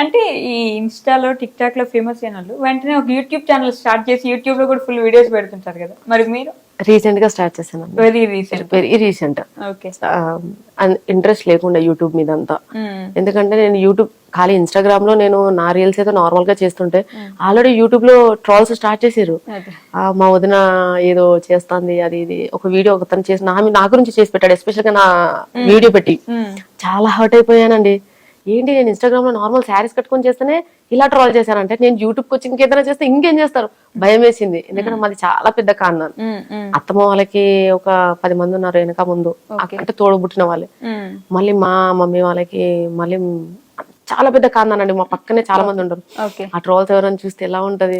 అంటే ఈ ఇన్‌స్టాలో, టిక్‌టాక్‌లో ఫేమస్ అయిన వాళ్ళు వెంటనే ఒక యూట్యూబ్ ఛానల్ స్టార్ట్ చేసి యూట్యూబ్‌లో కూడా ఫుల్ వీడియోస్ పెడుతుంటారు కదా! మరి మీరు? రీసెంట్ గా స్టార్ట్ చేశాను. Very recent. Very recent. Okay. Interest లేకుండా యూట్యూబ్ మీద అంతా. హ్మ్. ఎందుకంటే నేను యూట్యూబ్ ఖాళీ ఇన్స్టాగ్రామ్ లో నేను నా రీల్స్ అయితే నార్మల్ గా చేస్తుంటే ఆల్రెడీ యూట్యూబ్ లో ట్రోల్స్ స్టార్ట్ చేసారు. అదే. మా వదిన ఏదో చేస్తుంది అది ఇది ఒక వీడియో ఒకతను చేసి నా గురించి చేసి పెట్టాడు, ఎస్పెషల్ గా నా వీడియో పెట్టి. చాలా హర్ట్ అయిపోయానండి. ఏంటి నేను ఇన్స్టాగ్రామ్ లో నార్మల్ శారీస్ కట్టుకొని చేస్తేనే ఇలా ట్రోల్ చేశానంటే నేను యూట్యూబ్ వచ్చి ఇంకేదైనా చేస్తే ఇంకేం చేస్తారు, భయం వేసింది. ఎందుకంటే మాది చాలా పెద్ద కారణం. అత్తమ్మ వాళ్ళకి ఒక 10 మంది ఉన్నారు వెనక ముందు, అంటే తోడుబుట్టిన వాళ్ళే. మళ్ళీ మా మమ్మీ వాళ్ళకి మళ్ళీ చాలా పెద్ద కారణం అండి, మా పక్కనే చాలా మంది ఉండరు. ఆ ట్రోల్స్ ఎవరైనా చూస్తే ఎలా ఉంటది.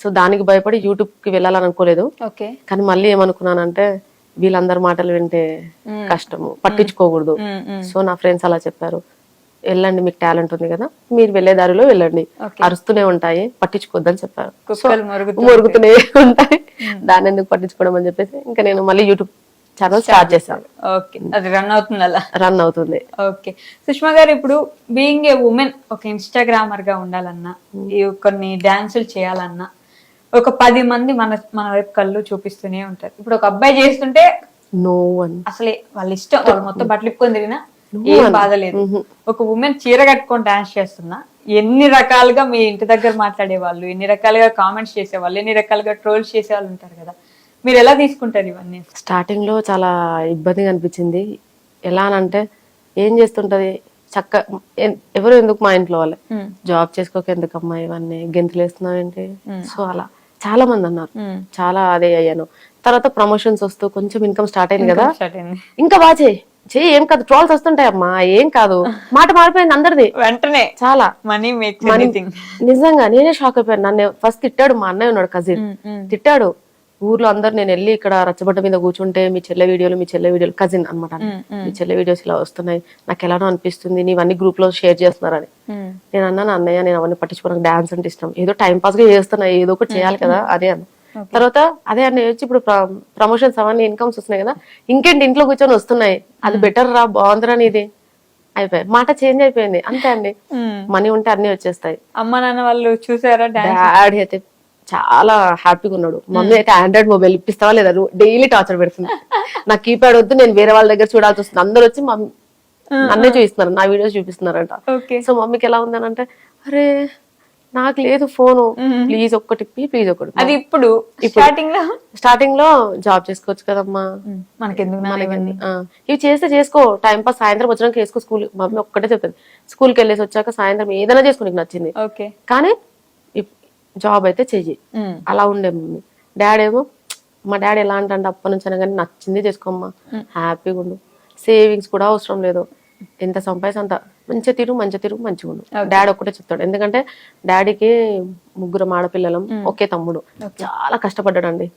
సో దానికి భయపడి యూట్యూబ్ కి వెళ్ళాలని అనుకోలేదు. కానీ మళ్ళీ ఏమనుకున్నానంటే వీళ్ళందరి మాటలు వింటే కష్టము, పట్టించుకోకూడదు. సో నా ఫ్రెండ్స్ అలా చెప్పారు, వెళ్ళండి మీకు టాలెంట్ ఉంది కదా, మీరు వెళ్లే దారిలో వెళ్ళండి, అరుస్తూనే ఉంటాయి పట్టించుకోవద్దని చెప్పారు. మొరుగుతూనే ఉంటాయి, దాన్ని ఎందుకు పట్టించుకోవడం అని చెప్పేసి ఇంకా నేను మళ్ళీ యూట్యూబ్ ఛానల్ స్టార్ట్ చేశాను. ఓకే, అది రన్ అవుతుంది, అలా రన్ అవుతుంది. ఓకే. సుష్మా గారు, ఇప్పుడు బీయింగ్ ఏ ఉమెన్, ఒక ఇన్స్టాగ్రామర్ గా ఉండాలన్నా, కొన్ని డాన్సులు చేయాలన్నా, ఒక 10 మంది మన వైపు కళ్ళు చూపిస్తూనే ఉంటారు. ఇప్పుడు ఒక అబ్బాయి చేస్తుంటే నో వన్, అసలే వాళ్ళ ఇష్టం, వాళ్ళు మొత్తం బట్టలు ఇప్పుకొని తిరిగినా ఏం బాధ లేదు. ఒక ఉమెన్ చీర కట్టుకొని డాన్స్ చేస్తున్నా ఎన్ని రకాలుగా మీ ఇంటి దగ్గర మాట్లాడే వాళ్ళు, ఎన్ని రకాలుగా కామెంట్స్ చేసేవాళ్ళు, ఎన్ని రకాలుగా ట్రోల్స్ చేసే వాళ్ళు ఉంటారు కదా, మీరు ఎలా తీసుకుంటారు ఇవన్నీ? స్టార్టింగ్ లో చాలా ఇబ్బందిగా అనిపించింది. ఎలా అంటే ఏం చేస్తుంటది చక్క, ఎవరు ఎందుకు, మా ఇంట్లో వాళ్ళే, జాబ్ చేసుకోక ఎందుకమ్మా ఇవన్నీ గెంతులు వేస్తున్నావు ఏంటి. సో అలా చాలా మంది అన్నారు, చాలా అదే అయ్యాను. తర్వాత ప్రమోషన్స్ వస్తూ కొంచెం ఇన్కమ్ స్టార్ట్ అయింది కదా, ఇంకా బాగా చెయ్యి ఏం కాదు, ట్రోల్స్ వస్తుంటాయి అమ్మా ఏం కాదు, మాట మారిపోయింది అందరిది వెంటనే. చాలా మనీ నిజంగా నేనే షాక్ అయిపోయాను. నన్ను ఫస్ట్ తిట్టాడు, మా అన్నయ్య ఉన్నాడు కజిన్, తిట్టాడు ఊర్లో అందరు. నేను వెళ్ళి ఇక్కడ రచ్చబండ మీద కూర్చుంటే మీ చెల్లె వీడియోలు కజిన్ అనమాట, మీ చెల్లె వీడియోస్ ఇలా వస్తున్నాయి, నాకు ఎలానో అనిపిస్తుంది, నీవన్నీ గ్రూప్ లో షేర్ చేస్తున్నారని. నేను అన్నాను, అన్నయ్య నేను అవన్నీ పట్టించుకోవడానికి, డాన్స్ అంటే ఇష్టం, ఏదో టైం పాస్ గా చేస్తున్నా, ఏదో ఒకటి చేయాలి కదా అదే అన్న. తర్వాత అదే అన్నయ్య వచ్చి ఇప్పుడు ప్రమోషన్స్ అవన్నీ ఇన్కమ్స్ వస్తున్నాయి కదా, ఇంకేంటి ఇంట్లో కూర్చొని వస్తున్నాయి, అది బెటర్ రా, బాగుందిరా నీది, అయిపోయి మాట చేంజ్ అయిపోయింది. అంతే అండి, మనీ ఉంటే అన్ని వచ్చేస్తాయి. అమ్మ నాన్న వాళ్ళు చూసారా? డాడీ అయితే చాలా హ్యాపీగా ఉన్నాడు. మమ్మీ అయితే ఆండ్రాయిడ్ మొబైల్ ఇప్పిస్తావా లేదా, డైలీ టార్చర్ పెడుతుంది, నాకు కీప్యాడ్ వద్దు, నేను వేరే వాళ్ళ దగ్గర చూడాల్సి వస్తుంది. అందరు వచ్చి నన్నే చూపిస్తున్నారు, నా వీడియోస్ చూపిస్తున్నారంట. సో మమ్మీకి ఎలా ఉందని అంటే, అరే నాకు లేదు ఫోను, ప్లీజ్ ఒక్కటి ప్లీజ్ ఒక్కటి. అది ఇప్పుడు స్టార్టింగ్ లో జాబ్ చేసుకోవచ్చు కదమ్మా, ఇవి చేస్తే చేసుకో, టైం పాస్, సాయంత్రం వచ్చినాక చేసుకో, స్కూల్. మమ్మీ ఒక్కటే చెప్పింది, స్కూల్కి వెళ్ళేసి వచ్చాక సాయంత్రం ఏదైనా చేసుకో నీకు నచ్చింది, కానీ జాబ్ అయితే చెయ్యి. అలా ఉండే మమ్మీ. డాడీ ఏమో, మా డాడీ ఎలా అంటే అప్పటి నుంచి అనగానే నచ్చింది చేసుకోమ్మా, హ్యాపీగా ఉండు, సేవింగ్స్ కూడా అవసరం లేదు, ఎంత సంపాదించి అంత మంచిగా తిరుగు మంచిగా ఉండు. డాడీ ఒక్కటే చెప్తాడు, ఎందుకంటే డాడీకి 3 ఆడపిల్లలం, ఒకే తమ్ముడు, చాలా కష్టపడ్డాడండి.